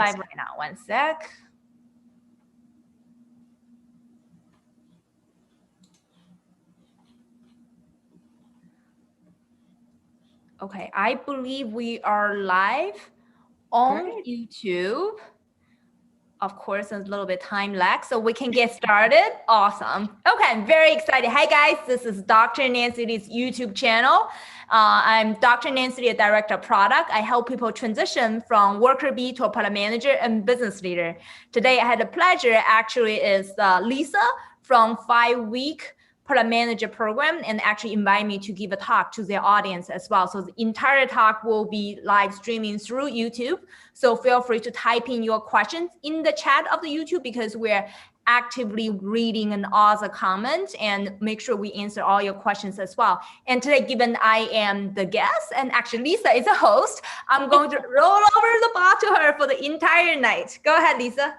Live right now, one sec. Okay, I believe we are live on YouTube. Of course, a little bit time lag, so we can get started. Awesome. Okay, I'm very excited. Hi guys, this is Dr. Nancy's YouTube channel. I'm Dr. Nancy, a director of product. I help people transition from worker bee to a product manager and business leader. Today, I had the pleasure, actually, is Lisa from 5-week product manager program, and actually invite me to give a talk to their audience as well. So the entire talk will be live streaming through YouTube. So feel free to type in your questions in the chat of the YouTube, because we're actively reading and all the comments, and make sure we answer all your questions as well. And today, given I am the guest and actually Lisa is a host, I'm going to roll over the ball to her for the entire night. Go ahead, Lisa.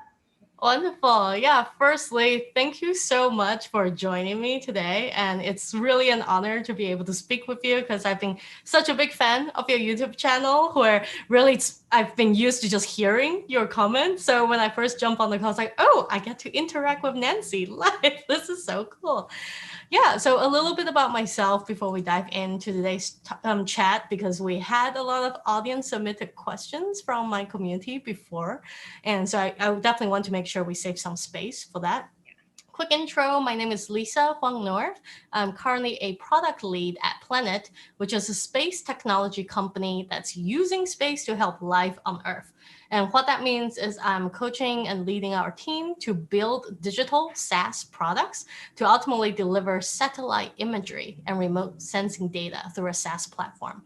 Wonderful. Yeah, firstly, thank you so much for joining me today. And it's really an honor to be able to speak with you, because I've been such a big fan of your YouTube channel, where really I've been used to just hearing your comments. So when I first jumped on the call, I was like, oh, I get to interact with Nancy live. This is so cool. Yeah, so a little bit about myself before we dive into today's chat, because we had a lot of audience submitted questions from my community before. And so I definitely want to make sure we save some space for that. Quick intro, my name is Lisa Huang North. I'm currently a product lead at Planet, which is a space technology company that's using space to help life on Earth. And what that means is I'm coaching and leading our team to build digital SaaS products to ultimately deliver satellite imagery and remote sensing data through a SaaS platform.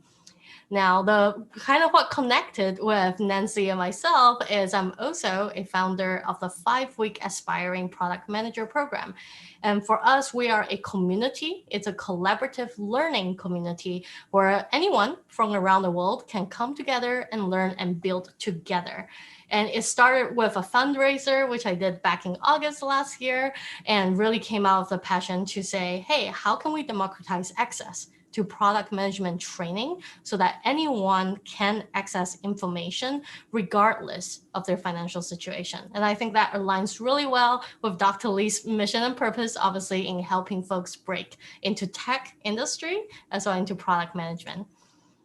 Now, the kind of what connected with Nancy and myself is I'm also a founder of the 5-week Aspiring Product Manager program. And for us, we are a community. It's a collaborative learning community where anyone from around the world can come together and learn and build together. And it started with a fundraiser, which I did back in August last year, and really came out of the passion to say, hey, how can we democratize access to product management training so that anyone can access information regardless of their financial situation? And I think that aligns really well with Dr. Lee's mission and purpose, obviously, in helping folks break into tech industry as well into product management.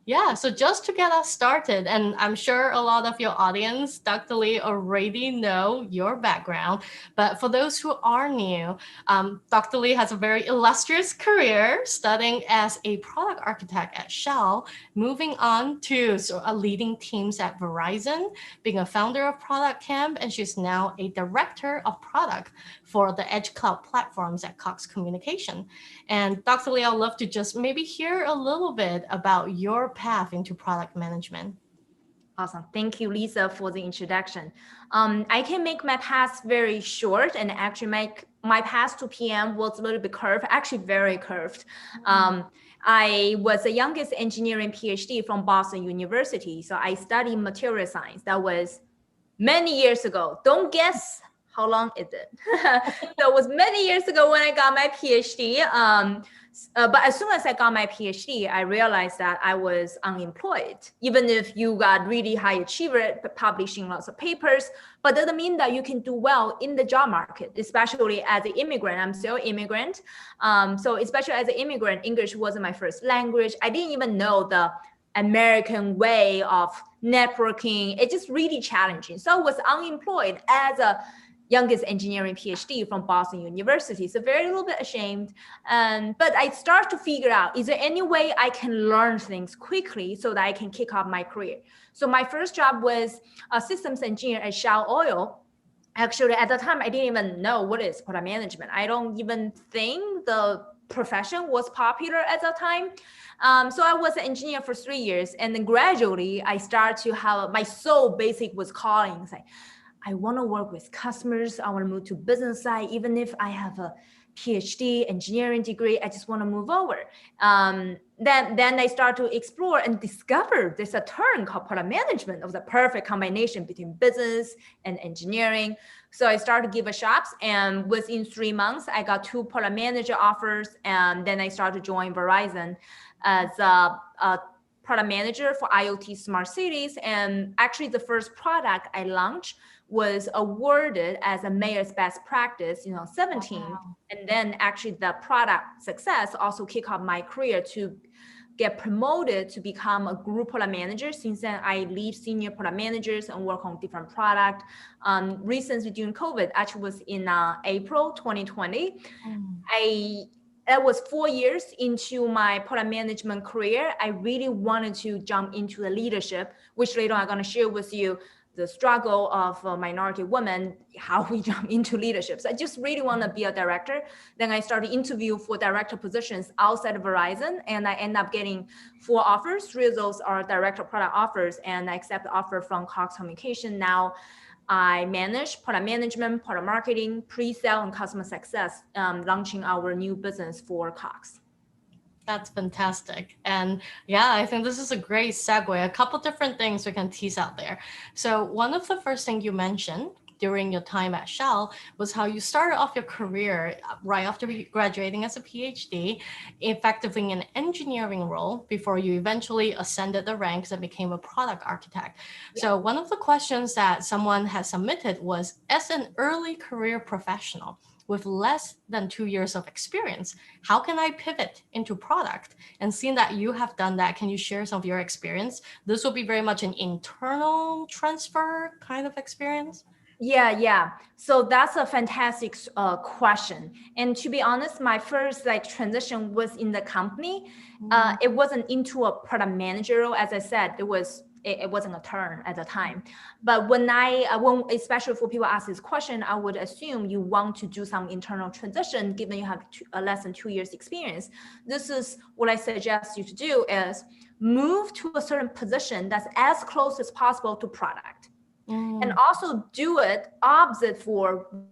Yeah, so just to get us started, and I'm sure a lot of your audience, Dr. Lee, already know your background, but for those who are new, Dr. Lee has a very illustrious career studying as a product architect at Shell, moving on to leading teams at Verizon, being a founder of Product Camp, and she's now a director of product for the Edge Cloud platforms at COX Communications. And Dr. Lee, I'd love to just maybe hear a little bit about your path into product management. Awesome. Thank you, Lisa, for the introduction. I can make my path very short, and actually my path to PM was a little bit curved, actually very curved. I was the youngest engineering PhD from Boston University. So I studied material science. That was many years ago. Don't guess how long is it? So it was many years ago when I got my PhD. But as soon as I got my PhD, I realized that I was unemployed. Even if you got really high achiever, publishing lots of papers, but doesn't mean that you can do well in the job market, especially as an immigrant. I'm still an immigrant. So especially as an immigrant, English wasn't my first language. I didn't even know the American way of networking. It's just really challenging. So I was unemployed as a youngest engineering PhD from Boston University. So very little bit ashamed. But I start to figure out, is there any way I can learn things quickly so that I can kick off my career? So my first job was a systems engineer at Shell Oil. Actually, at the time, I didn't even know what is product management. I don't even think the profession was popular at the time. So I was an engineer for 3 years. And then gradually, I started to have my soul basic was calling. It's like, I want to work with customers. I want to move to business side. Even if I have a PhD engineering degree, I just want to move over. Then I start to explore and discover there's a term called product management of the perfect combination between business and engineering. So I started to give a shots, and within 3 months, I got 2 product manager offers. And then I started to join Verizon as a product manager for IoT smart cities. And actually the first product I launched was awarded as a mayor's best practice, 17. Wow. And then actually the product success also kicked off my career to get promoted to become a group product manager. Since then, I lead senior product managers and work on different product. Recently during COVID, actually was in April 2020. That was 4 years into my product management career. I really wanted to jump into the leadership, which later I'm going to share with you the struggle of minority women, how we jump into leadership. So I just really want to be a director. Then I started interview for director positions outside of Verizon, and I end up getting 4 offers. 3 of those are director product offers, and I accept the offer from COX Communications. Now I manage product management, product marketing, pre-sale, and customer success, launching our new business for COX. That's fantastic. And yeah, I think this is a great segue. A couple different things we can tease out there. So one of the first things you mentioned during your time at Shell was how you started off your career right after graduating as a PhD, effectively in an engineering role before you eventually ascended the ranks and became a product architect. Yeah. So one of the questions that someone has submitted was, as an early career professional, with less than 2 years of experience, how can I pivot into product? And seeing that you have done that, can you share some of your experience? This will be very much an internal transfer kind of experience. Yeah. So that's a fantastic question. And to be honest, my first transition was in the company. It wasn't into a product manager role. As I said, it wasn't a turn at the time. But when especially for people ask this question, I would assume you want to do some internal transition, given you have less than 2 years experience. This is what I suggest you to do is move to a certain position that's as close as possible to product. And also do it opposite for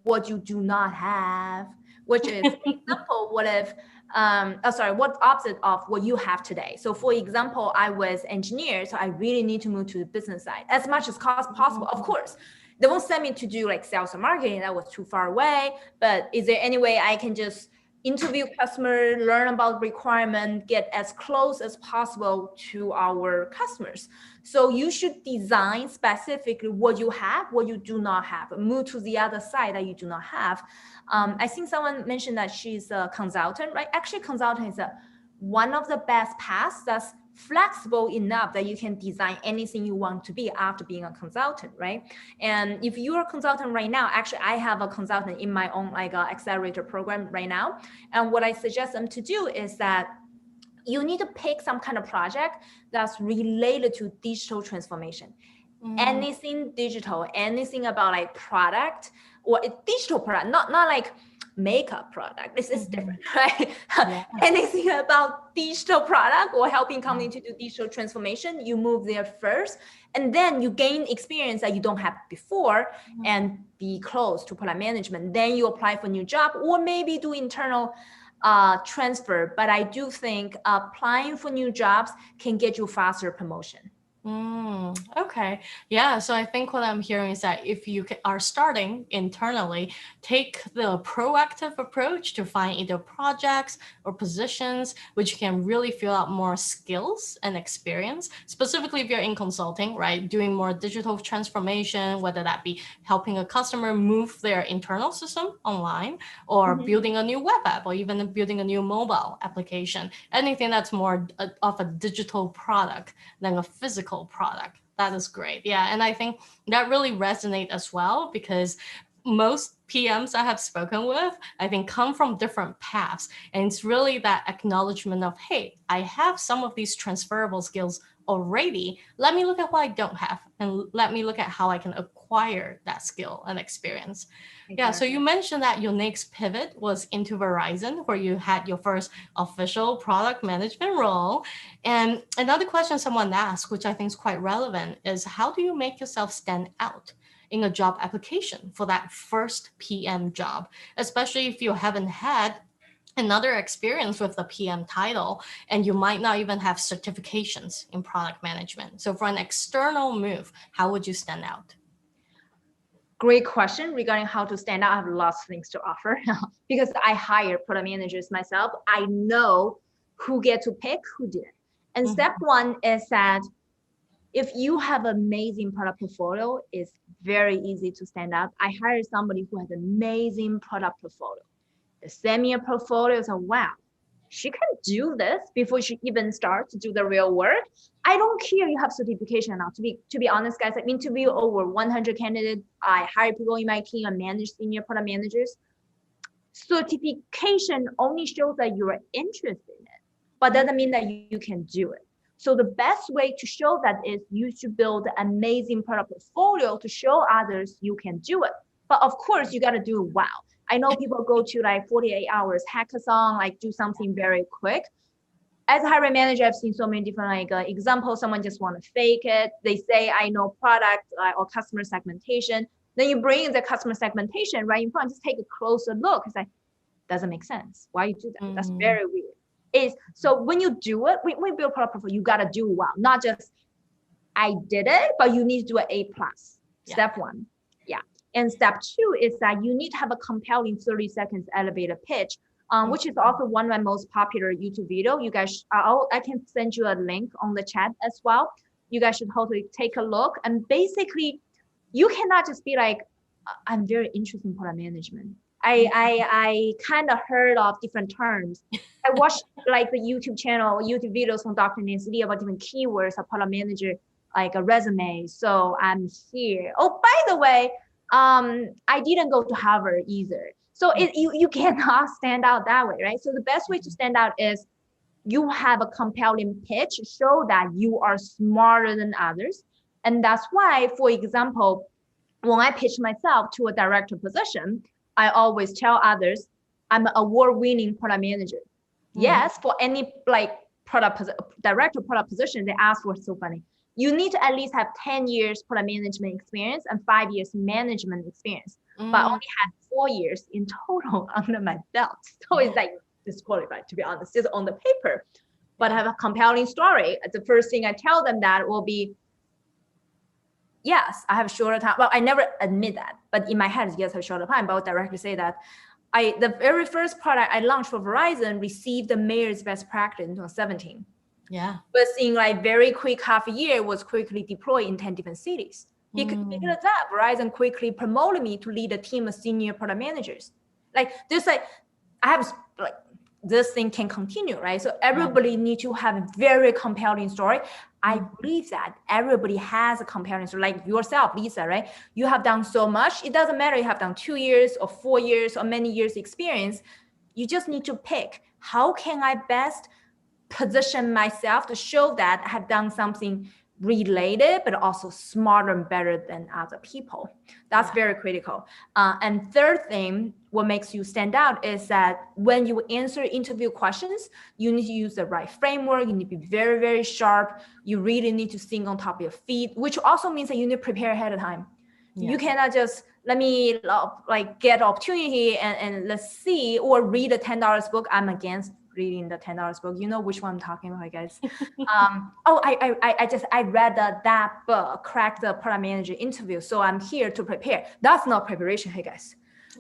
what you do not have, which is, for example, what opposite of what you have today. So for example, I was engineer, so I really need to move to the business side as much as possible. Of course, they won't send me to do sales and marketing. That was too far away. But is there any way I can just interview customer, learn about requirement, get as close as possible to our customers? So you should design specifically what you have, what you do not have, move to the other side that you do not have. I think someone mentioned that she's a consultant, right? Actually, consultant is one of the best paths that's flexible enough that you can design anything you want to be after being a consultant, right? And if you're a consultant right now, actually, I have a consultant in my own accelerator program right now. And what I suggest them to do is that you need to pick some kind of project that's related to digital transformation. Anything digital, anything about product or a digital product, not makeup product. This is different, right? Yeah. Anything about digital product or helping company to do digital transformation, you move there first, and then you gain experience that you don't have before and be close to product management. Then you apply for a new job or maybe do internal transfer. But I do think applying for new jobs can get you faster promotion. Okay. Yeah. So I think what I'm hearing is that if you are starting internally, take the proactive approach to find either projects or positions which can really fill out more skills and experience, specifically if you're in consulting, right? Doing more digital transformation, whether that be helping a customer move their internal system online or building a new web app or even building a new mobile application, anything that's more of a digital product than a physical product. That is great. Yeah. And I think that really resonates as well, because most PMs I have spoken with, I think, come from different paths. And it's really that acknowledgement of, hey, I have some of these transferable skills already. Let me look at what I don't have and let me look at how I can acquire that skill and experience. Exactly. Yeah. So you mentioned that your next pivot was into Verizon, where you had your first official product management role. And another question someone asked, which I think is quite relevant, is how do you make yourself stand out in a job application for that first PM job, especially if you haven't had another experience with the PM title and you might not even have certifications in product management. So for an external move, how would you stand out? Great question regarding how to stand out. I have lots of things to offer because I hire product managers myself. I know who get to pick, who didn't. And step one is that if you have amazing product portfolio, it's very easy to stand out. I hired somebody who has amazing product portfolio. They send me a portfolio, so wow, she can do this before she even starts to do the real work. I don't care you have certification or not. To be honest, guys, I interview over 100 candidates. I hire people in my team and manage senior product managers. Certification only shows that you are interested in it, but doesn't mean that you can do it. So the best way to show that is you should build an amazing product portfolio to show others you can do it. But of course, you got to do it well. I know people go to like 48 hours hackathon, like do something very quick. As a hiring manager, I've seen so many different examples. Someone just want to fake it. They say, I know product or customer segmentation. Then you bring in the customer segmentation right in front, just take a closer look. It's like, doesn't make sense. Why you do that? That's very weird. So when you do it, we build product portfolio, you got to do well. Not just, I did it, but you need to do an A+. Step one. Yeah. And step two is that you need to have a compelling 30 seconds elevator pitch, which is also one of my most popular YouTube video. You guys, I can send you a link on the chat as well. You guys should totally take a look. And basically, you cannot just be like, I'm very interested in product management. I kind of heard of different terms. I watched like the YouTube videos from Dr. Nancy Lee about different keywords of product manager, like a resume. So I'm here. Oh, by the way, I didn't go to Harvard either. So you cannot stand out that way, right? So the best way to stand out is you have a compelling pitch, show that you are smarter than others. And that's why, for example, when I pitch myself to a director position, I always tell others, I'm an award-winning product manager. Yes, for any like director product position, they ask for so funny. You need to at least have 10 years product management experience and 5 years management experience, but I only had 4 years in total under my belt. So it's like disqualified, to be honest, just on the paper. But I have a compelling story. The first thing I tell them that will be, yes, I have a shorter time. Well, I never admit that, but in my head, yes, I have a shorter time. But I'll directly say that the very first product I launched for Verizon received the mayor's best practice in 2017. Yeah. But in like very quick half a year, was quickly deployed in 10 different cities. Because of that, Verizon quickly promoted me to lead a team of senior product managers. Like there's like, I have like, this thing can continue, right? So everybody needs to have a very compelling story. I believe that everybody has a compelling story, like yourself, Lisa, right? You have done so much. It doesn't matter you have done 2 years or 4 years or many years experience. You just need to pick, how can I best position myself to show that I have done something related, but also smarter and better than other people. That's very critical. And third thing, what makes you stand out is that when you answer interview questions, you need to use the right framework. You need to be very, very sharp. You really need to think on top of your feet, which also means that you need to prepare ahead of time. You cannot just let me like get opportunity and let's see, or read a $10 book. I'm against reading the $10 book. You know which one I'm talking about, guys. I read that book, Crack the Product Manager Interview. So I'm here to prepare. That's not preparation, hey guys.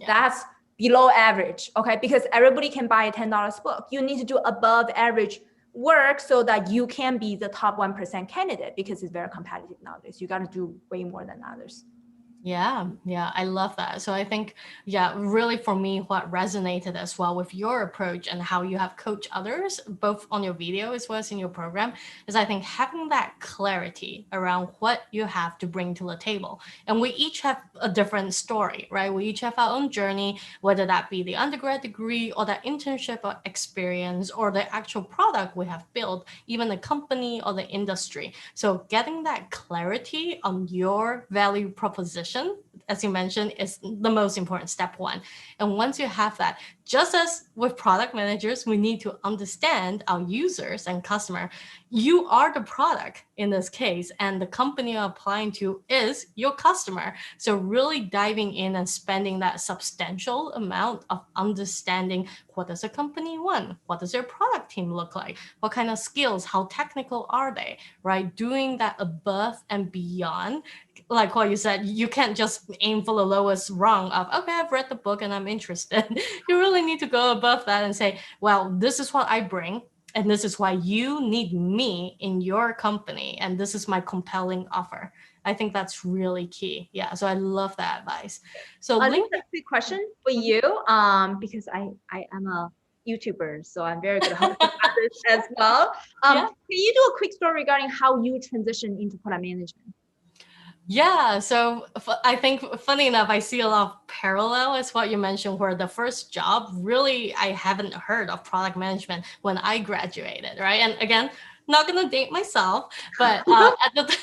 That's below average, okay? Because everybody can buy a $10 book. You need to do above average work so that you can be the top 1% candidate, because it's very competitive nowadays. You got to do way more than others. Yeah, I love that. So I think, really for me, what resonated as well with your approach and how you have coached others, both on your video as well as in your program, is I think having that clarity around what you have to bring to the table. And we each have a different story, right? We each have our own journey, whether that be the undergrad degree or that internship or experience or the actual product we have built, even the company or the industry. So getting that clarity on your value proposition, as you mentioned, is the most important step one. And once you have that, just as with product managers, we need to understand our users and customer. You are the product in this case, and the company you're applying to is your customer. So really diving in and spending that substantial amount of understanding, what does a company want? What does their product team look like? What kind of skills? How technical are they? Right? Doing that above and beyond. Like what you said, you can't just aim for the lowest rung of, okay, I've read the book and I'm interested. You really need to go above that and say, well, this is what I bring. and this is why you need me in your company, and this is my compelling offer. I think that's really key. Yeah, so I love that advice. So Lisa, LinkedIn. quick question for you, because I am a YouTuber, so I'm very good at hosting others as well. Yeah. Can you do a quick story regarding how you transition into product management? Yeah, so I think funny enough, I see a lot of parallel as what you mentioned, where the first job really I haven't heard of product management when I graduated, right? And again, not gonna date myself, but at the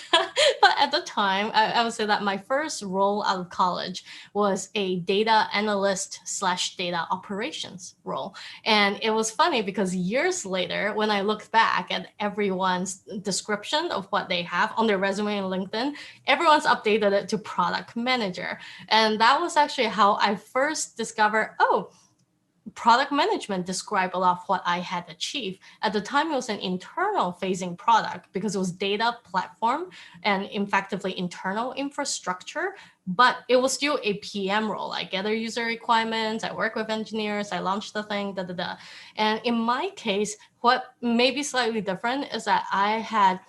but at the time, I would say that my first role out of college was a data analyst slash data operations role. And it was funny because years later, when I looked back at everyone's description of what they have on their resume and LinkedIn, everyone's updated it to product manager. And that was actually how I first discovered, oh, product management described a lot of what I had achieved. At the time, it was an internal facing product because it was data platform and effectively internal infrastructure, but it was still a PM role. I gather user requirements, I work with engineers, I launched the thing, da da da. And in my case, what may be slightly different is that I had,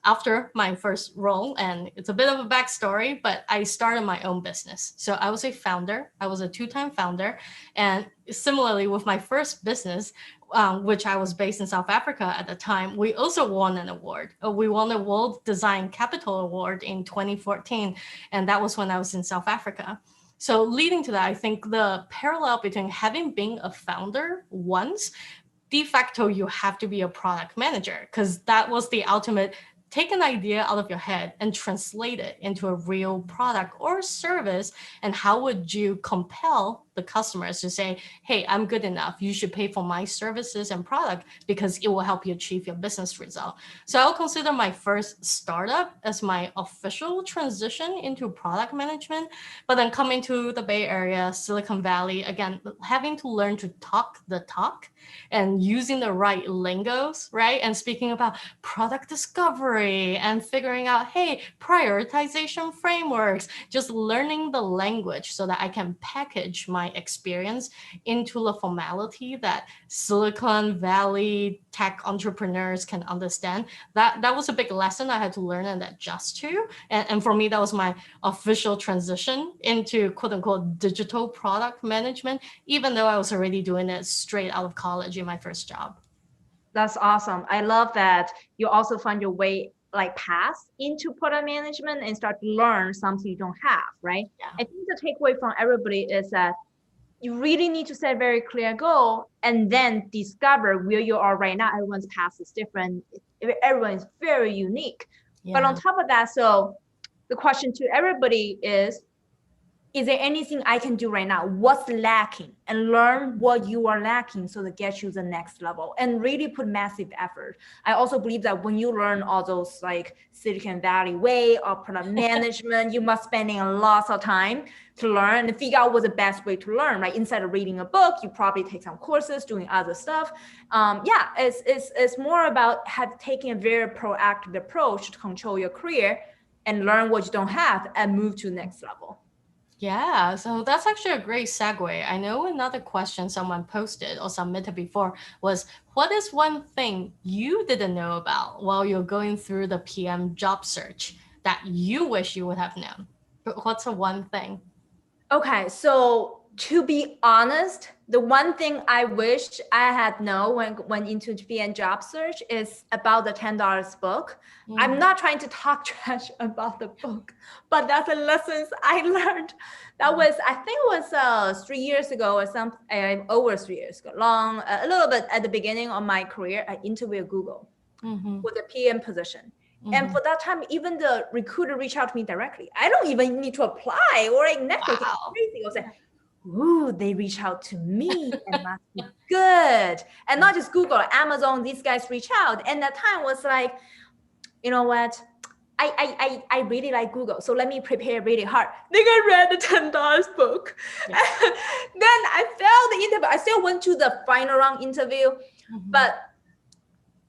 after my first role, and it's a bit of a backstory, but I started my own business. So I was a founder. I was a 2-time founder. And similarly, with my first business, which I was based in South Africa at the time, we also won an award. We won the World Design Capital Award in 2014. And that was when I was in South Africa. So leading to that, I think the parallel between having been a founder once, de facto, you have to be a product manager, because that was the ultimate. Take an idea out of your head and translate it into a real product or service. And how would you compel the customers to say, hey, I'm good enough. You should pay for my services and product because it will help you achieve your business result. So I'll consider my first startup as my official transition into product management. But then coming to the Bay Area, Silicon Valley, again, having to learn to talk the talk and using the right lingos, right? And speaking about product discovery and figuring out, hey, prioritization frameworks, just learning the language so that I can package my experience into the formality that Silicon Valley tech entrepreneurs can understand. That was a big lesson I had to learn and adjust to. And for me, that was my official transition into quote unquote digital product management, even though I was already doing it straight out of college in my first job. That's awesome. I love that you also find your way like path into product management and start to learn something you don't have, right? Yeah. I think the takeaway from everybody is that you really need to set a very clear goal and then discover where you are right now. Everyone's path is different. Everyone is very unique. Yeah. But on top of that, so the question to everybody is there anything I can do right now? What's lacking? And learn what you are lacking so that get you the next level and really put massive effort. I also believe that when you learn all those like Silicon Valley way of product management, you must spending a lot of time to learn and figure out what's the best way to learn. Like instead of reading a book, you probably take some courses, doing other stuff. It's more about taking a very proactive approach to control your career and learn what you don't have and move to the next level. Yeah, so that's actually a great segue. I know another question someone posted or submitted before was, what is one thing you didn't know about while you're going through the PM job search that you wish you would have known? What's the one thing? Okay, so to be honest, the one thing I wish I had known when went into PM job search is about the $10 book. I'm not trying to talk trash about the book, but that's the lessons I learned. That was, I think it was 3 years ago or something, over 3 years ago, long, a little bit at the beginning of my career, I interviewed Google for the PM position. And for that time, even the recruiter reached out to me directly. I don't even need to apply or like network. Wow. Crazy. I was like, ooh, they reach out to me and must be good. And not just Google, Amazon, these guys reach out. And that time was like, you know what? I really like Google. So let me prepare really hard. Then I read the $10 book. Yeah. Then I failed the interview. I still went to the final round interview, but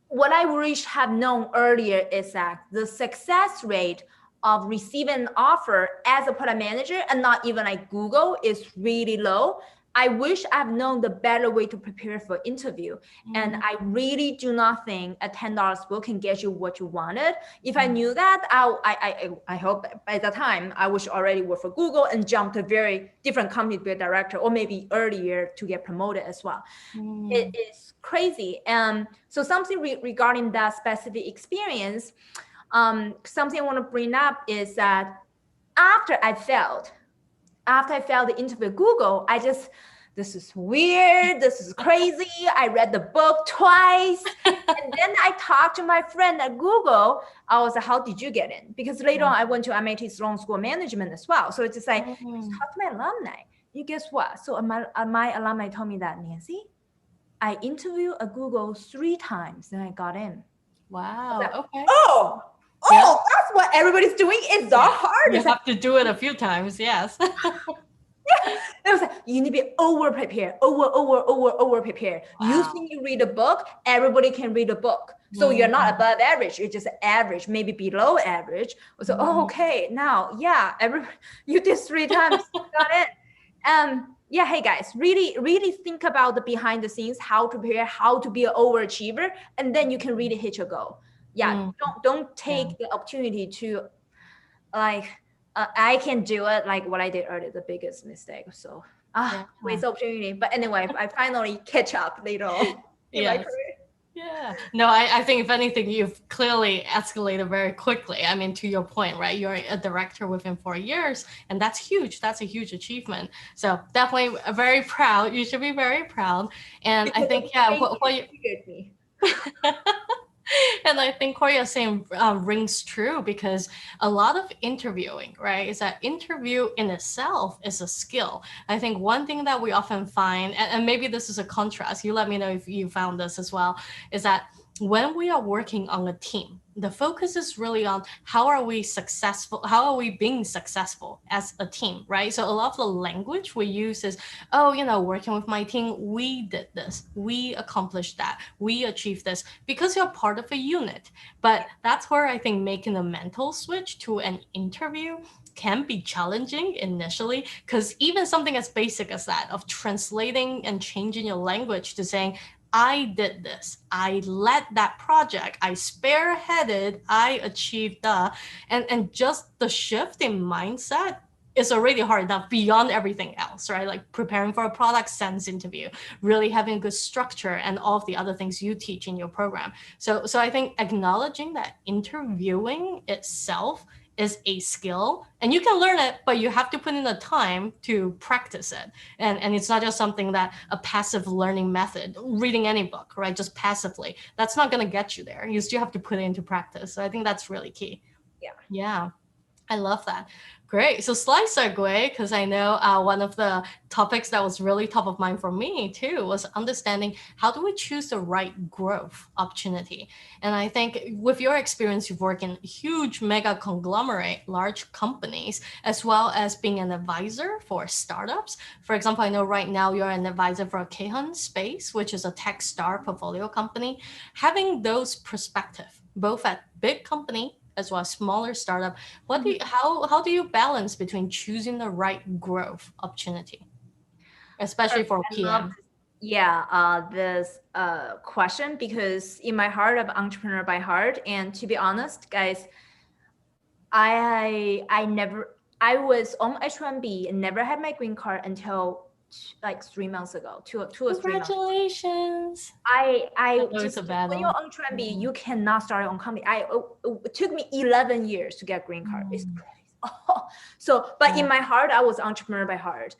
what I wish have known earlier is that the success rate of receiving an offer as a product manager and not even like Google is really low. I wish I've known the better way to prepare for interview. And I really do not think a $10 book can get you what you wanted. If I knew that, I hope by the time I wish already work for Google and jump to a very different company to be a director, or maybe earlier to get promoted as well. It is crazy. So something regarding that specific experience, something I want to bring up is that after I failed the interview at Google, this is weird. This is crazy. I read the book twice. And then I talked to my friend at Google. I was like, how did you get in? Because later on, I went to MIT Sloan School of Management as well. So it's just like, talk to my alumni. You guess what? So my alumni told me that, Nancy, I interviewed at Google 3 times and I got in. Wow. Like, okay. Oh, that's what everybody's doing. It's not hard. You have to do it a few times. Yes. It was like, you need to be over prepared, over prepared. Wow. You think you read a book, everybody can read a book. So you're not above average, you're just average, maybe below average. So, okay, now, you did 3 times, got it. Hey guys, really think about the behind the scenes, how to prepare, how to be an overachiever, and then you can really hit your goal. Don't take the opportunity to like, I can do it like what I did earlier, the biggest mistake. So waste opportunity. But anyway, I finally catch up later on in my career. Yeah. No, I think if anything, you've clearly escalated very quickly. I mean, to your point, right? You're a director within 4 years, and that's huge. That's a huge achievement. So definitely very proud. You should be very proud. And because I think, what you figured me. And I think what you're saying rings true, because a lot of interviewing, right, is that interview in itself is a skill. I think one thing that we often find, and maybe this is a contrast, you let me know if you found this as well, is that when we are working on a team, the focus is really on how are we being successful as a team, right? So a lot of the language we use is, working with my team, we did this, we accomplished that, we achieved this, because you're part of a unit. But that's where I think making a mental switch to an interview can be challenging initially, because even something as basic as that, of translating and changing your language to saying, I did this, I led that project, I spearheaded, I achieved that. And just the shift in mindset is already hard enough beyond everything else, right? Like preparing for a product sense interview, really having good structure, and all of the other things you teach in your program. So I think acknowledging that interviewing itself is a skill, and you can learn it, but you have to put in the time to practice it. And it's not just something that a passive learning method, reading any book, right? Just passively. That's not going to get you there. You still have to put it into practice. So I think that's really key. Yeah. I love that. Great. So slight segue, because I know one of the topics that was really top of mind for me too was understanding how do we choose the right growth opportunity. And I think with your experience, you've worked in huge mega conglomerate, large companies, as well as being an advisor for startups. For example, I know right now you're an advisor for Kahan Space, which is a tech star portfolio company. Having those perspectives, both at big company as well as smaller startup, how do you balance between choosing the right growth opportunity, especially for PM? This question, because in my heart, I'm an entrepreneur by heart, and to be honest, guys, I was on H1B and never had my green card until like 3 months ago, two or 3 months. Congratulations! When you're on H1B, you cannot start your own company. It took me 11 years to get green card. It's crazy. But in my heart, I was entrepreneur by heart.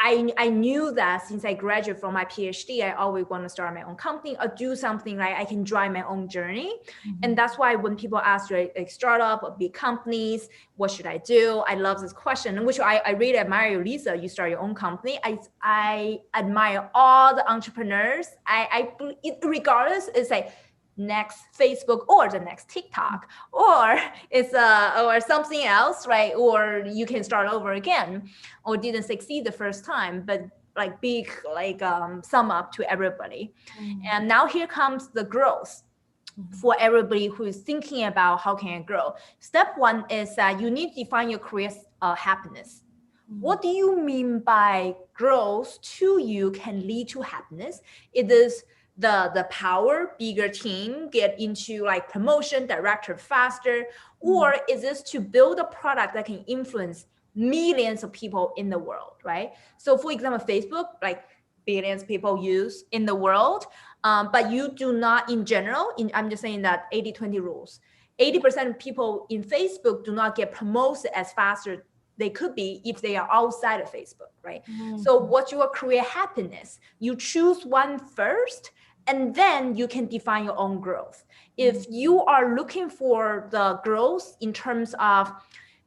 I knew that since I graduated from my PhD, I always want to start my own company or do something like I can drive my own journey. And that's why when people ask like startup or big companies, what should I do? I love this question, which I really admire you, Lisa. You start your own company. I admire all the entrepreneurs. Regardless, it's like next Facebook or the next TikTok, or it's or something else, right? Or you can start over again, or didn't succeed the first time, but like big, like sum up to everybody. And now here comes the growth for everybody who is thinking about how can I grow. Step 1 is that you need to define your career happiness. What do you mean by growth to you can lead to happiness? It is the power, bigger team, get into like promotion, director faster, or is this to build a product that can influence millions of people in the world, right? So for example, Facebook, like billions people use in the world, but you do not in general, I'm just saying that 80-20 rules. 80% of people in Facebook do not get promoted as faster they could be if they are outside of Facebook, right? So what you will create happiness, you choose one first, and then you can define your own growth. If you are looking for the growth in terms of,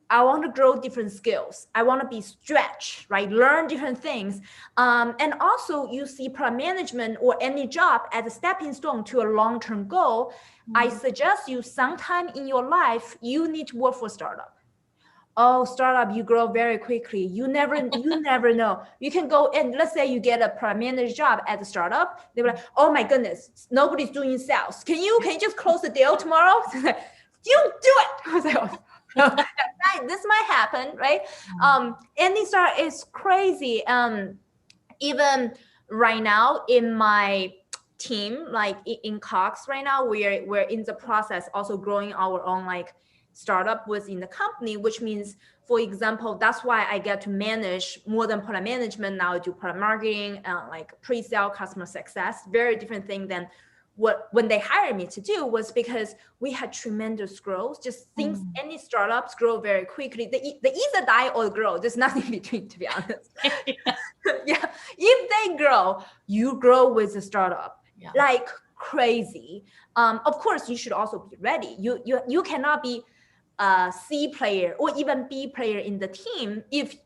I want to grow different skills, I want to be stretched, right? Learn different things. And also you see product management or any job as a stepping stone to a long-term goal. I suggest you sometime in your life, you need to work for a startup. Oh, startup, you grow very quickly. You never know. You can go and let's say you get a product manager job at the startup. They're like, oh my goodness, nobody's doing sales. Can you just close the deal tomorrow? You do it. I was like, oh, this might happen, right? Any startup is crazy. Even right now in my team, like in COX right now, we're in the process also growing our own like startup within the company, which means, for example, that's why I get to manage more than product management. Now I do product marketing, like pre-sale, customer success, very different thing than what when they hired me to do, was because we had tremendous growth. Just things, any startups grow very quickly. They either die or grow. There's nothing between, to be honest. Yeah, if they grow, you grow with the startup like crazy. Of course, you should also be ready. You cannot be a C player or even B player in the team if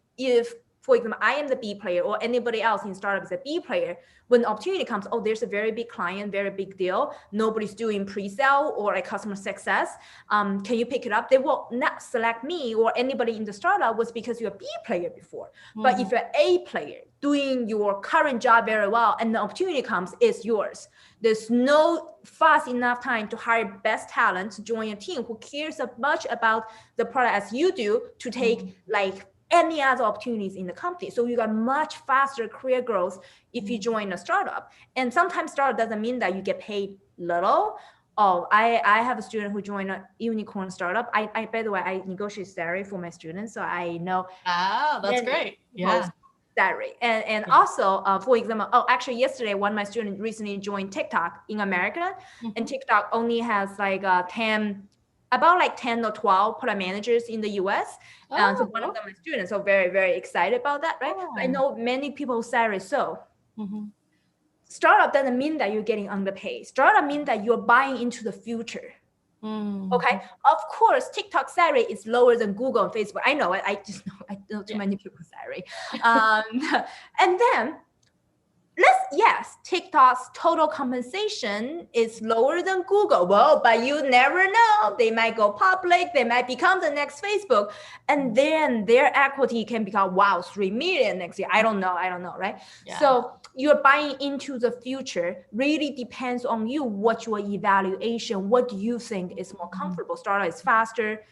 for example, I am the B player or anybody else in startup is a B player. When the opportunity comes, oh, there's a very big client, very big deal, nobody's doing pre-sale or a customer success, can you pick it up? They will not select me or anybody in the startup was because you're a B player before. But if you're A player doing your current job very well and the opportunity comes, it's yours. There's no fast enough time to hire best talent to join a team who cares as much about the product as you do to take like any other opportunities in the company. So you got much faster career growth if you join a startup. And sometimes startup doesn't mean that you get paid little. Oh, I have a student who joined a unicorn startup. I by the way, I negotiate salary for my students, so I know. Wow, that's great. Yeah. Salary. And also, for example, actually yesterday, one of my students recently joined TikTok in America, and TikTok only has like 10 or 12 product managers in the US. So one of them is students, so very, very excited about that, right? I know many people's salary. So startup doesn't mean that you're getting underpaid. Startup means that you're buying into the future. Okay, of course, TikTok salary is lower than Google and Facebook. I know it. I just know I know too many people's salary. And then TikTok's total compensation is lower than Google. Well, but you never know. They might go public. They might become the next Facebook. And then their equity can become, wow, 3 million next year. I don't know, right? Yeah. So you're buying into the future. Really depends on you, what your evaluation, what do you think is more comfortable? Startup is faster,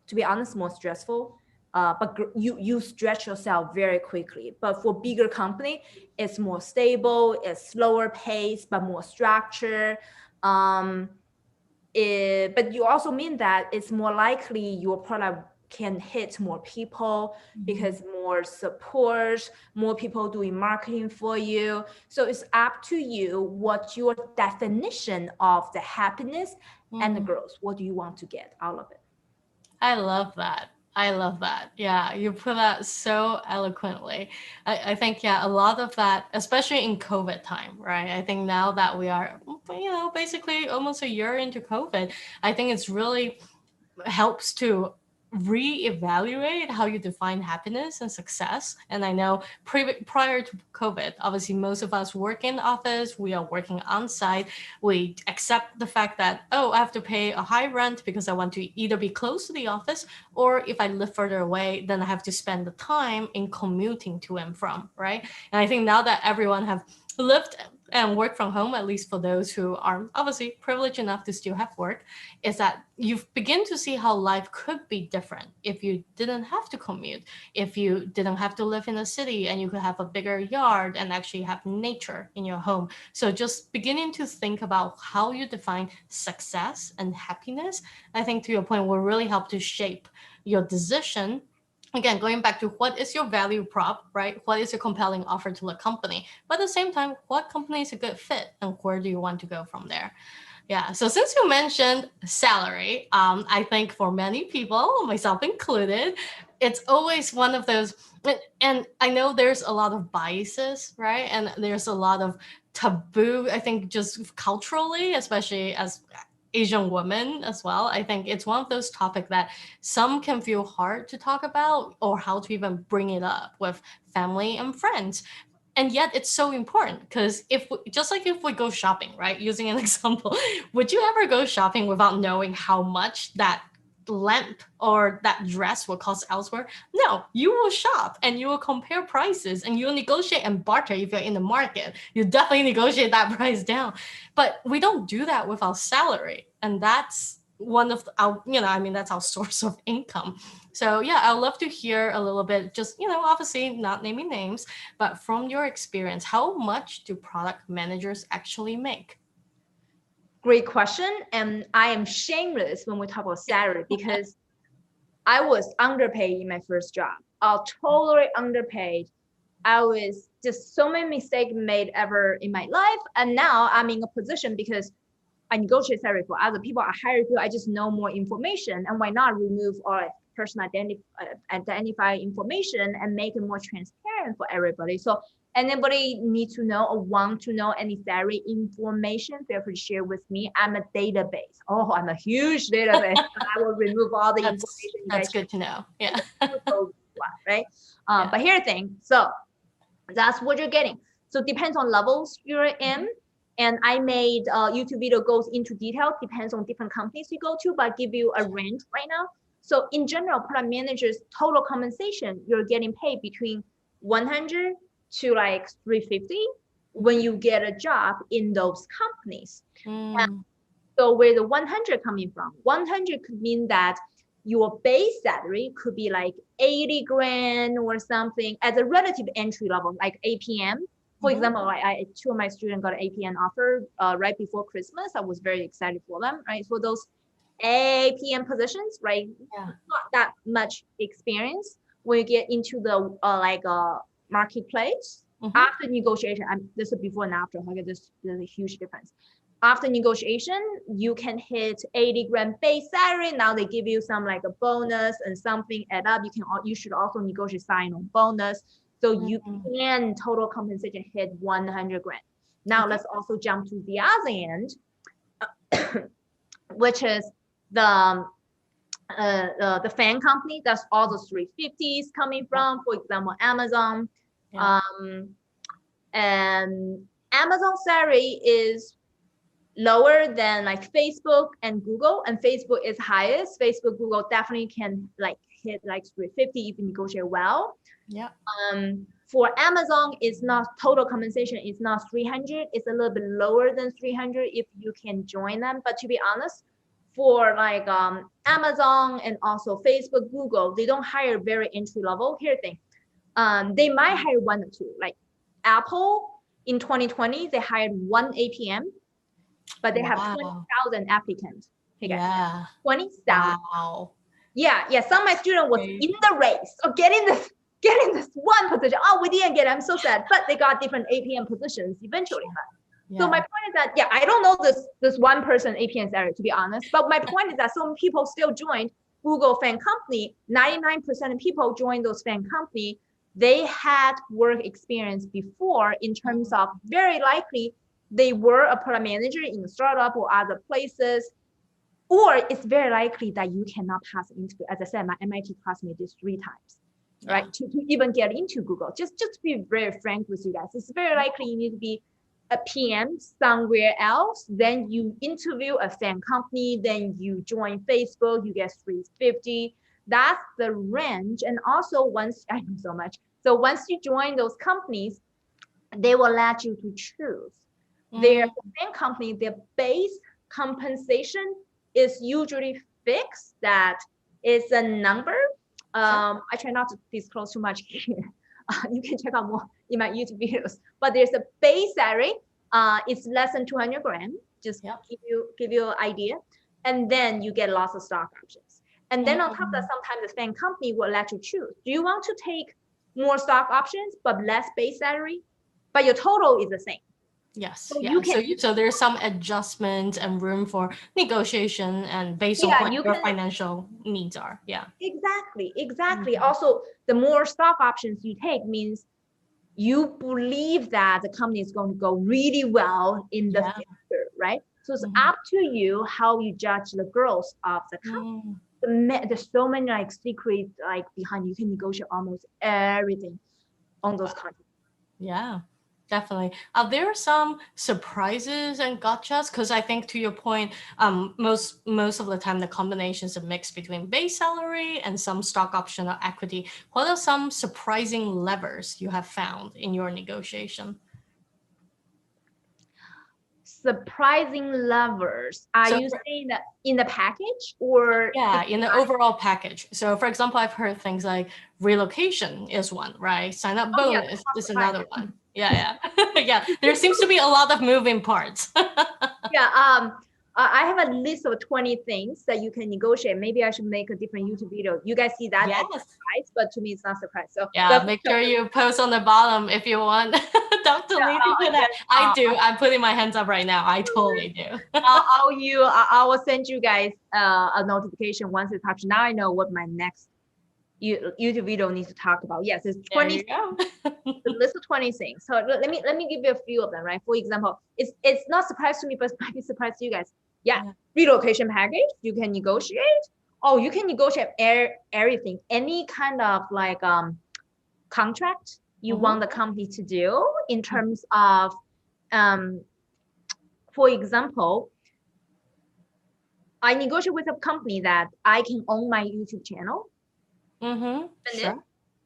to be honest, more stressful. But you stretch yourself very quickly. But for bigger company, it's more stable, it's slower pace, but more structure. But you also mean that it's more likely your product can hit more people because more support, more people doing marketing for you. So it's up to you what your definition of the happiness and the growth. What do you want to get out of it? I love that. Yeah, you put that so eloquently. I think, a lot of that, especially in COVID time, right? I think now that we are, basically almost a year into COVID, I think it's really helps to reevaluate how you define happiness and success. And I know prior to COVID, obviously most of us work in office, we are working on site. We accept the fact that, I have to pay a high rent because I want to either be close to the office, or if I live further away, then I have to spend the time in commuting to and from, right? And I think now that everyone have lived and work from home, at least for those who are obviously privileged enough to still have work, is that you begin to see how life could be different if you didn't have to commute, if you didn't have to live in a city and you could have a bigger yard and actually have nature in your home. So just beginning to think about how you define success and happiness, I think to your point, will really help to shape your decision. Again, going back to what is your value prop, right? What is your compelling offer to the company? But at the same time, what company is a good fit and where do you want to go from there? Yeah. So since you mentioned salary, I think for many people, myself included, it's always one of those. And I know there's a lot of biases, right? And there's a lot of taboo. I think just culturally, especially as Asian women as well. I think it's one of those topics that some can feel hard to talk about or how to even bring it up with family and friends. And yet it's so important because just like if we go shopping, right? Using an example, would you ever go shopping without knowing how much that lamp or that dress will cost elsewhere? No, you will shop and you will compare prices and you'll negotiate and barter if you're in the market. You definitely negotiate that price down. But we don't do that with our salary. And that's one of our, I mean, that's our source of income. So yeah, I'd love to hear a little bit, just, obviously not naming names, but from your experience, how much do product managers actually make? Great question. And I am shameless when we talk about salary because I was underpaid in my first job. Totally underpaid. I was just so many mistakes made ever in my life. And now I'm in a position because I negotiate salary for other people. I hire people. I just know more information. And why not remove all person identify information and make it more transparent for everybody? So anybody need to know or want to know any salary information, feel free to share with me. I'm a database. Oh, I'm a huge database. I will remove all the information. That's good to know. Yeah. Right. But here's the thing. So that's what you're getting. So it depends on levels you're in. And I made a YouTube video goes into detail, depends on different companies you go to, but I give you a range right now. So in general, product managers total compensation, you're getting paid between 100 to like 350 when you get a job in those companies. So where the 100 coming from? 100 could mean that your base salary could be like 80 grand or something as a relative entry level, like APM. For example, two of my students got an APM offer right before Christmas. I was very excited for them, right? For those APM positions, right? Yeah. Not that much experience. When you get into the marketplace, after negotiation, this is before and after, okay, there's a huge difference. After negotiation, you can hit 80 grand base salary. Now they give you some like a bonus and something add up. You should also negotiate sign-on bonus. So you can total compensation hit 100 grand. Now let's also jump to the other end, which is the fan company. That's all the 350s coming from. For example, Amazon. And Amazon salary is lower than like Facebook and Google, and Facebook is highest. Facebook, Google definitely can like hit like 350 if you negotiate well. Yeah. For Amazon, it's not total compensation. It's not 300. It's a little bit lower than 300 if you can join them. But to be honest, for like Amazon and also Facebook, Google, they don't hire very entry level. Here's the thing. They might hire one or two. Like Apple in 2020, they hired one APM, but they have 20,000 applicants. Hey guys, yeah. 20,000. Wow. Yeah. Some of my student was in the race of getting this one position. Oh, we didn't get it. I'm so sad. But they got different APM positions eventually. So my point is that, I don't know this one person APM salary, to be honest. But my point is that some people still joined Google fan company. 99% of people joined those fan company. They had work experience before in terms of very likely they were a product manager in a startup or other places. Or it's very likely that you cannot pass into, as I said, my MIT classmate did 3 times, right? To even get into Google. Just to be very frank with you guys, it's very likely you need to be a PM somewhere else. Then you interview a fan company, then you join Facebook, you get 350. That's the range. And also I know so much. So once you join those companies, they will let you to choose. Their same company, their base compensation is usually fixed. That is a number. Sure. I try not to disclose too much here. You can check out more in my YouTube videos. But there's a base salary. It's less than 200 grand. Just give you an idea. And then you get lots of stock options. And then on top of that, sometimes the same company will let you choose. Do you want to take more stock options but less base salary? But your total is the same. Yes. So Yeah. you can, So there's some adjustment and room for negotiation and based on yeah, what you your can, financial needs are. Yeah. exactly. Also, the more stock options you take means you believe that the company is going to go really well in the future, right? So it's up to you how you judge the growth of the company. There's so many like secrets like behind. You can negotiate almost everything on those contracts. Yeah, definitely. Are there some surprises and gotchas? Because I think to your point, most of the time the combination is a mix between base salary and some stock option or equity. What are some surprising levers you have found in your negotiation? Surprising levers. Are you saying that in the package or? Yeah, in the overall package. So for example, I've heard things like relocation is one, right? Sign up bonus is another one. Yeah. Yeah, there seems to be a lot of moving parts. Yeah, I have a list of 20 things that you can negotiate. Maybe I should make a different YouTube video. You guys see that as a surprise, but to me it's not a surprise. So yeah, make sure you post on the bottom if you want Dr. Lee to do that. I do. I'm putting my hands up right now. I totally do. I will send you guys a notification once it's published. Now I know what my next YouTube video needs to talk about. Yes, it's 20. The list of 20 things. So let me give you a few of them, right? For example, it's not surprise to me, but it might be surprise to you guys. Yeah. Relocation package, you can negotiate. Oh, you can negotiate everything, any kind of like contract you want the company to do in terms of for example, I negotiate with a company that I can own my YouTube channel. Sure.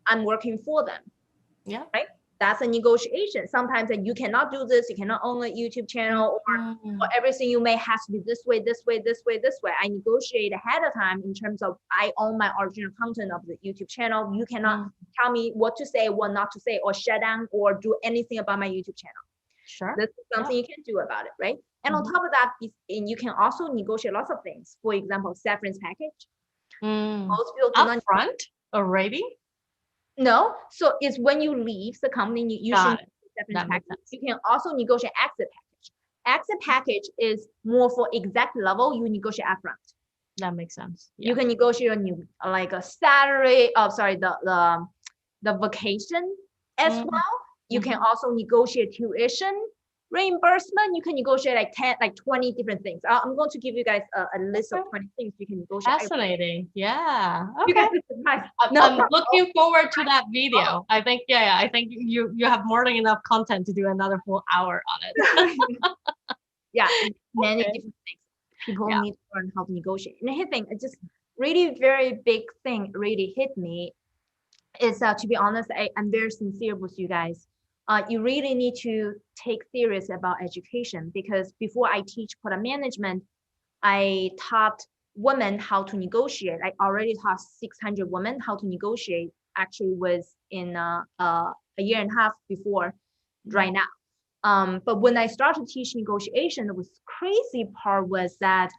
I'm working for them. Yeah. Right. That's a negotiation. Sometimes you cannot do this. You cannot own a YouTube channel or everything you may have to be this way, this way, this way, this way. I negotiate ahead of time in terms of I own my original content of the YouTube channel. You cannot tell me what to say, what not to say, or shut down or do anything about my YouTube channel. Sure. This is something you can do about it, right? And on top of that, you can also negotiate lots of things. For example, severance package. Most people do not upfront already. No, so it's when you leave the company, you should severance package. You can also negotiate exit package. Exit package is more for exact level you negotiate upfront. That makes sense. Yeah. You can negotiate like a salary. The vacation as well. You can also negotiate tuition reimbursement. You can negotiate like 20 different things. I'm going to give you guys a list of 20 things you can negotiate. Fascinating. Yeah. Okay. I'm looking forward to that video. I think I think you have more than enough content to do another full hour on it. Yeah, many different things. People need to learn how to negotiate. And the thing, just really very big thing really hit me is to be honest, I'm very sincere with you guys. You really need to take serious about education, because before I teach product management, I taught women how to negotiate. I already taught 600 women how to negotiate. Actually, was in a year and a half before right now. But when I started teaching negotiation, the crazy part was that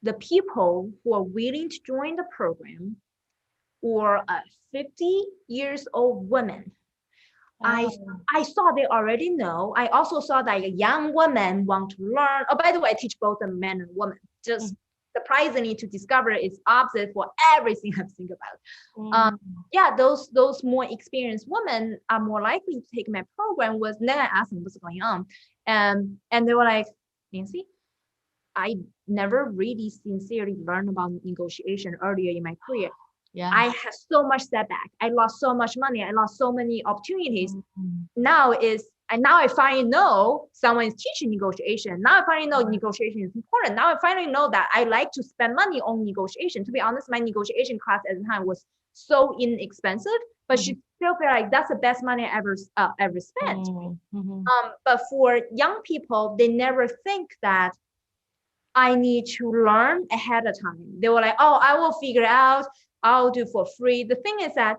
the people who are willing to join the program were 50 years old women. I saw they already know. I also saw that a young woman want to learn. Oh, by the way, I teach both the men and women. Just surprisingly to discover it's opposite for everything I think about. Yeah, those more experienced women are more likely to take my program. Then I asked them what's going on, and they were like, Nancy, I never really sincerely learned about negotiation earlier in my career. Yeah. I had so much setback. I lost so much money. I lost so many opportunities. Now I finally know someone is teaching negotiation. Now I finally know negotiation is important. Now I finally know that I like to spend money on negotiation. To be honest, my negotiation class at the time was so inexpensive but she still feel like that's the best money I ever spent. Mm-hmm. But for young people, they never think that I need to learn ahead of time. They were like, oh, I will figure it out. I'll do for free. The thing is that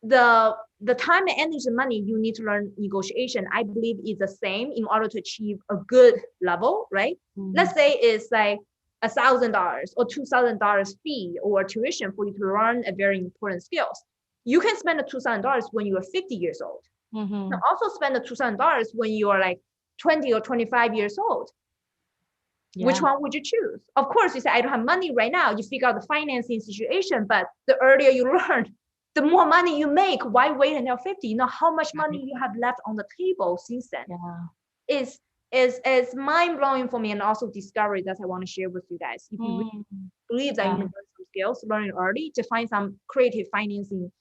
the time and energy and money you need to learn negotiation, I believe is the same in order to achieve a good level, right? Let's say it's like $1,000 or $2,000 fee or tuition for you to learn a very important skills. You can spend the $2,000 when you are 50 years old. You can also spend the $2,000 when you are like 20 or 25 years old. Which one would you choose? Of course, you say, I don't have money right now. You figure out the financing situation, but the earlier you learn, the more money you make. Why wait until 50? You know how much money you have left on the table since then. Is mind-blowing for me, and also discovery that I want to share with you guys. If you really believe that you can learn some skills, learn it early to find some creative financing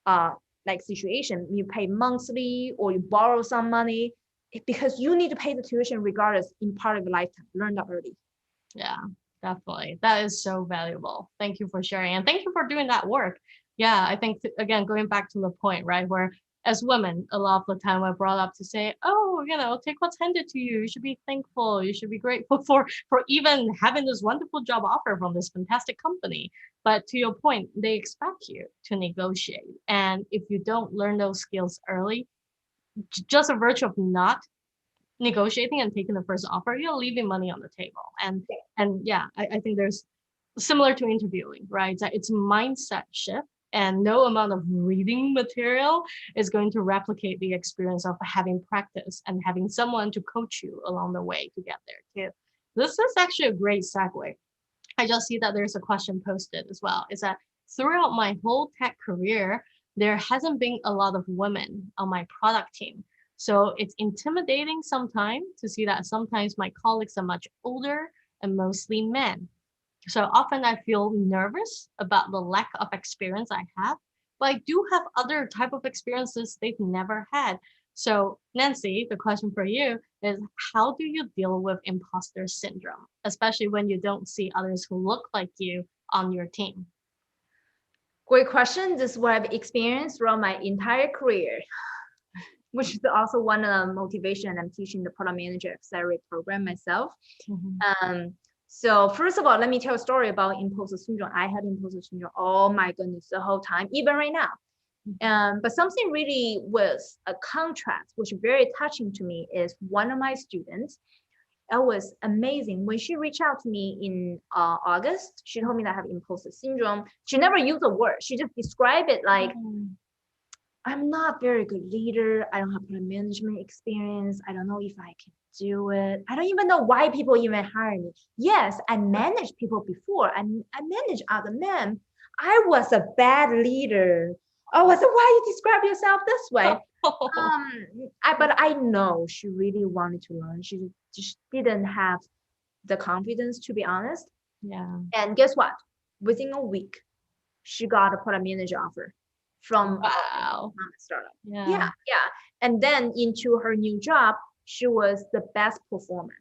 like situation. You pay monthly or you borrow some money, because you need to pay the tuition regardless in part of your lifetime. Learn that early. Yeah, definitely. That is so valuable. Thank you for sharing. And thank you for doing that work. Yeah, I think, again, going back to the point, right, where as women, a lot of the time we're brought up to say, oh, take what's handed to you. You should be thankful. You should be grateful for even having this wonderful job offer from this fantastic company. But to your point, they expect you to negotiate. And if you don't learn those skills early, just a virtue of not negotiating and taking the first offer, you're leaving money on the table. And yeah, I think there's similar to interviewing, right? It's a mindset shift, and no amount of reading material is going to replicate the experience of having practice and having someone to coach you along the way to get there too. This is actually a great segue. I just see that there's a question posted as well. Is that throughout my whole tech career, there hasn't been a lot of women on my product team. So it's intimidating sometimes to see that sometimes my colleagues are much older and mostly men. So often I feel nervous about the lack of experience I have, but I do have other type of experiences they've never had. So Nancy, the question for you is, how do you deal with imposter syndrome, especially when you don't see others who look like you on your team? Great question. This is what I've experienced throughout my entire career, which is also one of the motivation I'm teaching the product manager accelerate program myself. So first of all, let me tell a story about imposter syndrome. I had imposter syndrome, oh my goodness, the whole time, even right now. But something really was a contrast, which is very touching to me, is one of my students. It was amazing. When she reached out to me in August, she told me that I have imposter syndrome. She never used a word. She just described it like, I'm not very good leader. I don't have product management experience. I don't know if I can do it. I don't even know why people even hire me. Yes, I managed people before. I managed other men. I was a bad leader. Oh, I said, why you describe yourself this way? But I know she really wanted to learn. She just didn't have the confidence, to be honest. Yeah. And guess what? Within a week, she got a product manager offer from a startup. Yeah. And then into her new job, she was the best performer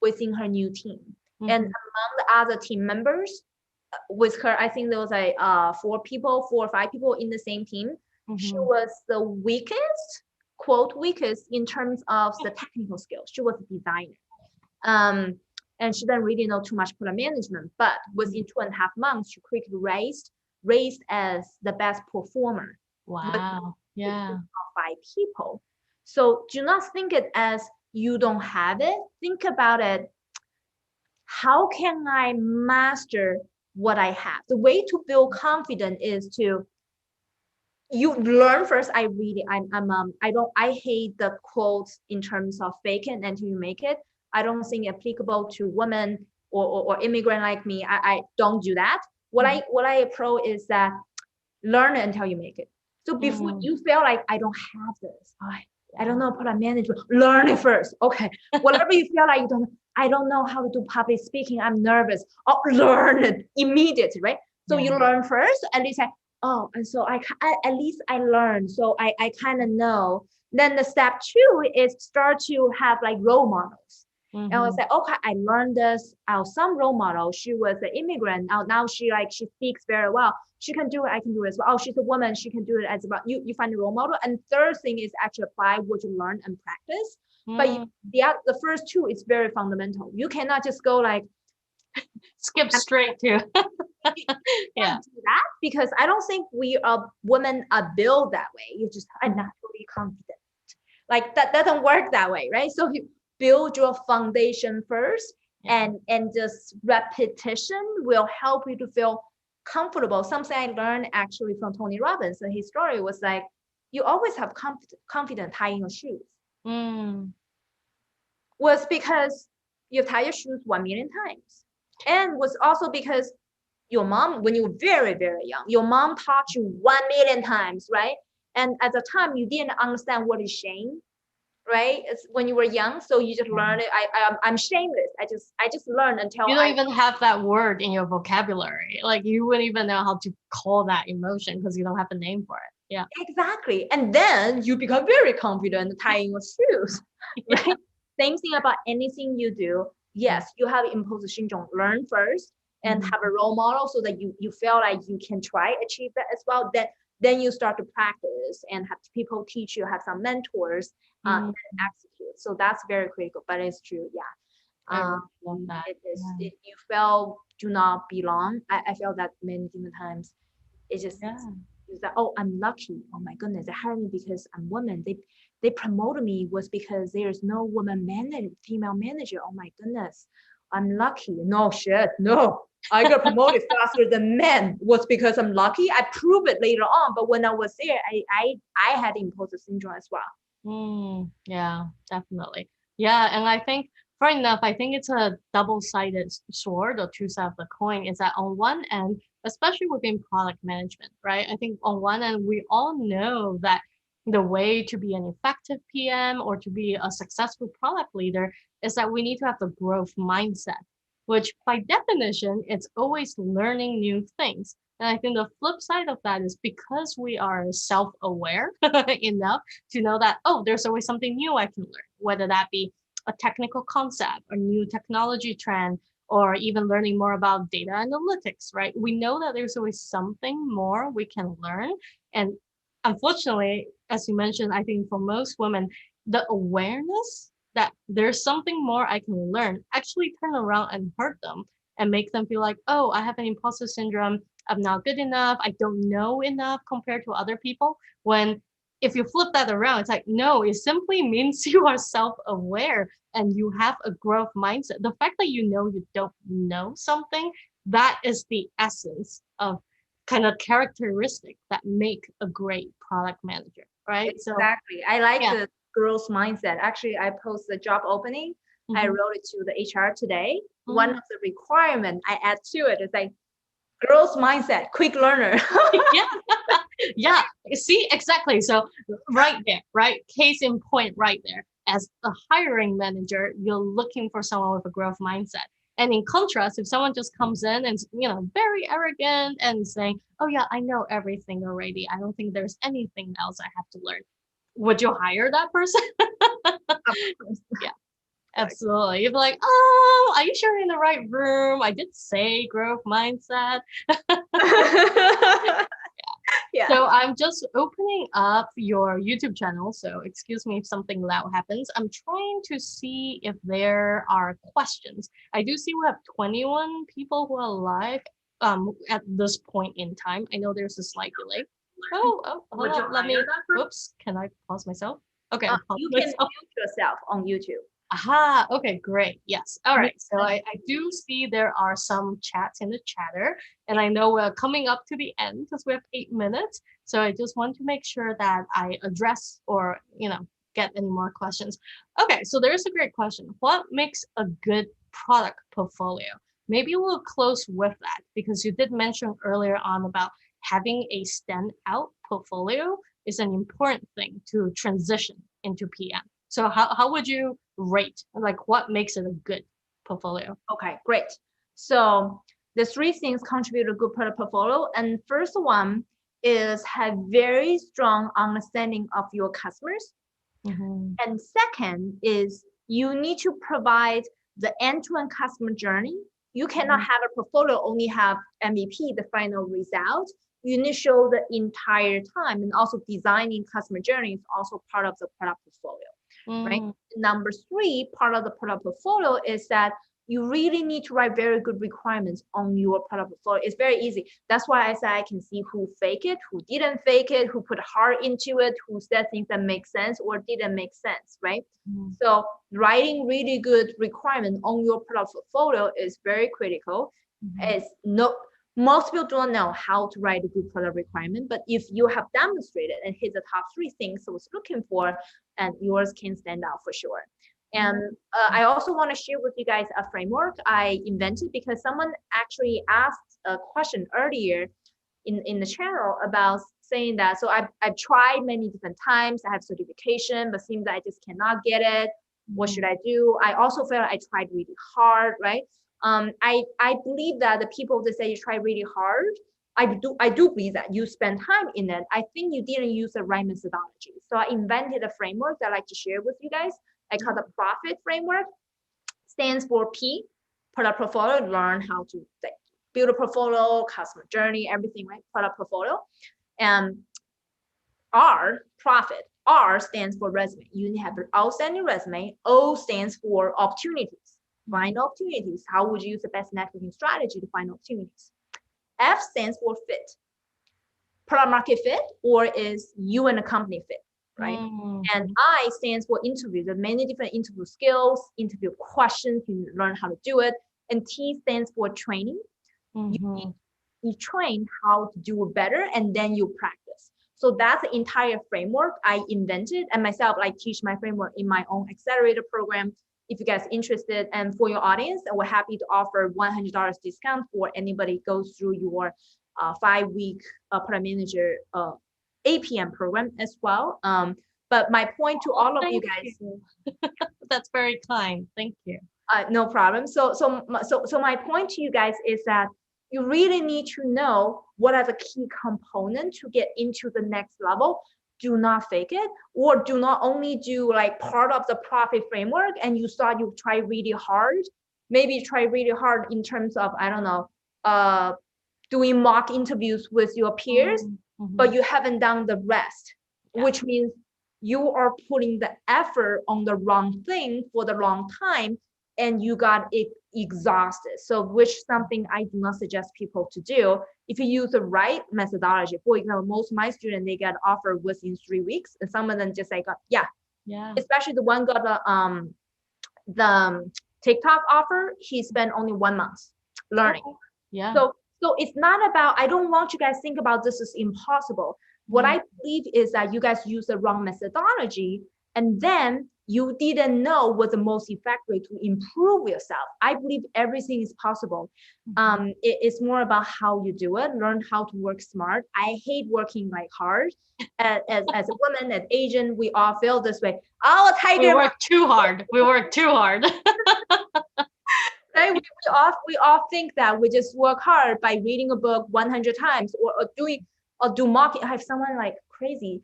within her new team. And among the other team members, with her, I think there was like 4 or 5 people in the same team. She was the weakest, quote, weakest in terms of the technical skills. She was a designer. And she didn't really know too much product management, but within 2.5 months, she quickly raised as the best performer. Wow. Yeah. 5 people. So do not think it as you don't have it. Think about it. How can I master what I have? The way to build confidence is to you learn first. I hate the quotes in terms of fake it until you make it. I don't think applicable to women or immigrant like me. I don't do that. What I approach is that learn it until you make it. So before you feel like I don't have this, I don't know product management, learn it first. Okay. Whatever you feel like I don't know how to do public speaking, I'm nervous. Oh, learn it immediately, right? So you learn first, at least and so at least I learned. So I kind of know. Then the step 2 is start to have like role models. And I was like, okay, I learned this out some role model. She was an immigrant. Now she speaks very well. She can do it. I can do it as well. Oh, she's a woman. She can do it as well. You find a role model. And third thing is actually apply what you learn and practice. But the first two is very fundamental. You cannot just go like skip straight to yeah. Do that because I don't think we women are built that way. You just are naturally confident. Like that doesn't work that way, right? So you build your foundation first, and just repetition will help you to feel comfortable. Something I learned actually from Tony Robbins, and his story was like, you always have confidence tying your shoes. Was because you tie your shoes 1 million times, and was also because your mom, when you were very, very young, your mom taught you 1 million times, right? And at the time, you didn't understand what is shame, right? It's when you were young, so you just learn it. I'm shameless. I just learned until you don't even have that word in your vocabulary. Like you wouldn't even know how to call that emotion because you don't have a name for it. Yeah, exactly. And then you become very confident tying your shoes, right? Same thing about anything you do. Yes, you have imposter syndrome. Learn first and have a role model so that you feel like you can try achieve that as well. Then you start to practice and have people teach you, have some mentors and execute. So that's very critical, but it's true. Yeah. It is. If you feel do not belong, I feel that many different times. It's just is that, oh, I'm lucky. Oh my goodness, they hired me because I'm woman. They promoted me was because there's no female manager. Oh my goodness, I'm lucky. No shit, no. I got promoted faster than men was because I'm lucky. I proved it later on, but when I was there, I had imposter syndrome as well. Yeah, definitely. Yeah, and I think fair enough. I think it's a double-sided sword or two sides of the coin. Is that on one end, especially within product management, right? I think on one end, we all know that the way to be an effective PM or to be a successful product leader is that we need to have the growth mindset, which by definition, it's always learning new things. And I think the flip side of that is because we are self-aware enough to know that, oh, there's always something new I can learn, whether that be a technical concept, a new technology trend, or even learning more about data analytics, right? We know that there's always something more we can learn. And unfortunately, as you mentioned, I think for most women, the awareness that there's something more I can learn actually turn around and hurt them and make them feel like, oh, I have an imposter syndrome. I'm not good enough. I don't know enough compared to other people. When if you flip that around, it's like, no, it simply means you are self-aware and you have a growth mindset. The fact that you know you don't know something, that is the essence of kind of characteristic that make a great product manager, right? Exactly. So, I like the growth mindset. Actually, I posted a job opening. I wrote it to the HR today. One of the requirements I add to it is like growth mindset, quick learner. Yeah. See, exactly. So right there, right? Case in point right there. As a hiring manager, you're looking for someone with a growth mindset. And in contrast, if someone just comes in and, very arrogant and saying, oh yeah, I know everything already. I don't think there's anything else I have to learn. Would you hire that person? Yeah. Absolutely. You'd be like, oh, are you sure you're in the right room? I did say growth mindset. Yeah. So I'm just opening up your YouTube channel. So excuse me if something loud happens. I'm trying to see if there are questions. I do see we have 21 people who are live at this point in time. I know there's a slight delay. Oh, hold on. Let me, oops, can I pause myself? Okay. You can mute yourself on YouTube. Aha, okay, great. Yes. All right. So I do see there are some chats in the chatter, and I know we're coming up to the end because we have 8 minutes. So I just want to make sure that I address or, get any more questions. Okay, so there's a great question. What makes a good product portfolio? Maybe we'll close with that because you did mention earlier on about having a standout portfolio is an important thing to transition into PM. So how would you rate, like what makes it a good portfolio? Okay, great. So the 3 things contribute to a good product portfolio. And first one is have very strong understanding of your customers. And second is you need to provide the end-to-end customer journey. You cannot have a portfolio only have MVP, the final result. You need to show the entire time, and also designing customer journey is also part of the product portfolio, right? Number 3, part of the product portfolio is that you really need to write very good requirements on your product portfolio. It's very easy. That's why I say I can see who fake it, who didn't fake it, who put heart into it, who said things that make sense or didn't make sense, right? So writing really good requirement on your product portfolio is very critical. Most people don't know how to write a good product requirement, but if you have demonstrated and hit the top 3 things I was looking for, and yours can stand out for sure. And I also want to share with you guys a framework I invented because someone actually asked a question earlier in the channel about saying that. So I've tried many different times. I have certification, but seems that I just cannot get it. What should I do? I also felt I tried really hard, right? I believe that the people that say you try really hard, I do believe that you spend time in it. I think you didn't use the right methodology. So I invented a framework that I like to share with you guys. I call the PROFIT framework. Stands for P, product portfolio, learn how to build a portfolio, customer journey, everything, right? Product portfolio. And R, profit. R stands for resume. You have an outstanding resume. O stands for opportunities. Find opportunities. How would you use the best networking strategy to find opportunities? F stands for fit. Product market fit, or is you and the company fit, right? And I stands for interview. There are many different interview skills, interview questions. You learn how to do it. And T stands for training. You train how to do it better, and then you practice. So that's the entire framework I invented, and myself, I teach my framework in my own accelerator program. If you guys are interested, and for your audience, we're happy to offer $100 discount for anybody goes through your 5-week product manager APM program as well. But my point to all of you guys, that's very kind. Thank you. No problem. So my point to you guys is that you really need to know what are the key components to get into the next level. Do not fake it, or do not only do like part of the profit framework and you try really hard. Maybe try really hard in terms of, I don't know, doing mock interviews with your peers, but you haven't done the rest, which means you are putting the effort on the wrong thing for the wrong time, and you got exhausted. So which something I do not suggest people to do. If you use the right methodology, for example, most of my students, they get offered within 3 weeks, and some of them just like, especially the one got the TikTok offer, he spent only 1 month learning. So it's not about, I don't want you guys to think about this is impossible. What I believe is that you guys use the wrong methodology, and then you didn't know what the most effective way to improve yourself. I believe everything is possible. It's more about how you do it, learn how to work smart. I hate working like hard. As a woman, as Asian, we all feel this way. Oh, Tiger. We work too hard. Right? We all think that we just work hard by reading a book 100 times or do mock. I have someone like crazy.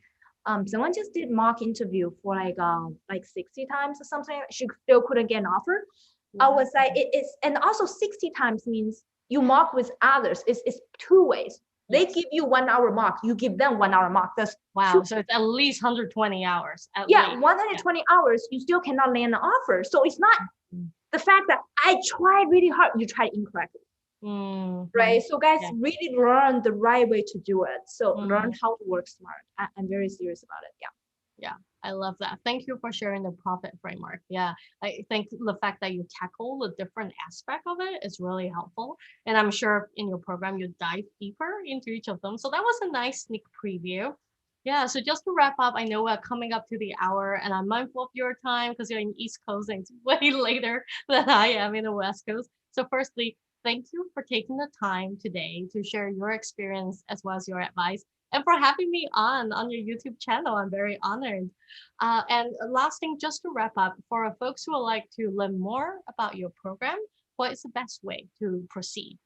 Someone just did mock interview for like 60 times or something. She still couldn't get an offer. I was like, it's, and also 60 times means you mock with others. It's 2 ways. They give you 1 hour mock, you give them 1 hour mock. That's so it's at least 120 hours. At least. 120 hours, you still cannot land an offer. So it's not the fact that I tried really hard, you tried incorrectly. Right? So guys, really learn the right way to do it. So learn how to work smart. I'm very serious about it. Yeah, I love that. Thank you for sharing the profit framework. Yeah, I think the fact that you tackle the different aspect of it is really helpful. And I'm sure in your program, you dive deeper into each of them. So that was a nice sneak preview. Yeah, so just to wrap up, I know we're coming up to the hour, and I'm mindful of your time because you're in East Coast and it's way later than I am in the West Coast. So firstly, thank you for taking the time today to share your experience as well as your advice, and for having me on your YouTube channel. I'm very honored. And last thing, just to wrap up, for folks who would like to learn more about your program, what is the best way to proceed?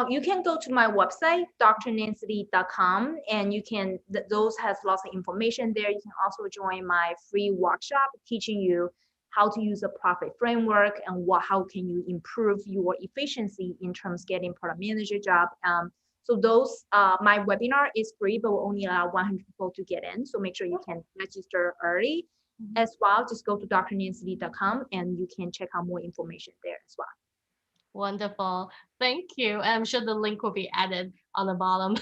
You can go to my website, drnancylee.com, and you can, those has lots of information there. You can also join my free workshop teaching you how to use a profit framework, and how can you improve your efficiency in terms of getting product manager job. So those, my webinar is free, but will only allow 100 people to get in. So make sure you can register early as well. Just go to drnancylei.com and you can check out more information there as well. Wonderful. Thank you. I'm sure the link will be added on the bottom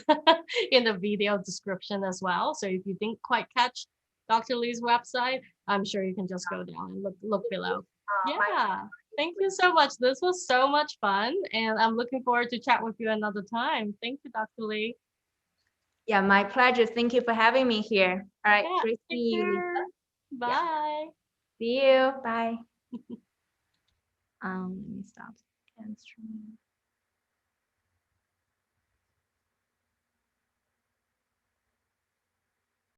in the video description as well. So if you didn't quite catch Dr. Lee's website, I'm sure you can just go down and look below. Yeah. Thank you so much. This was so much fun. And I'm looking forward to chat with you another time. Thank you, Dr. Lee. Yeah, my pleasure. Thank you for having me here. All right, Yeah, great to take see you, care. Lisa. Bye. Yeah. See you. Bye. Let me stop.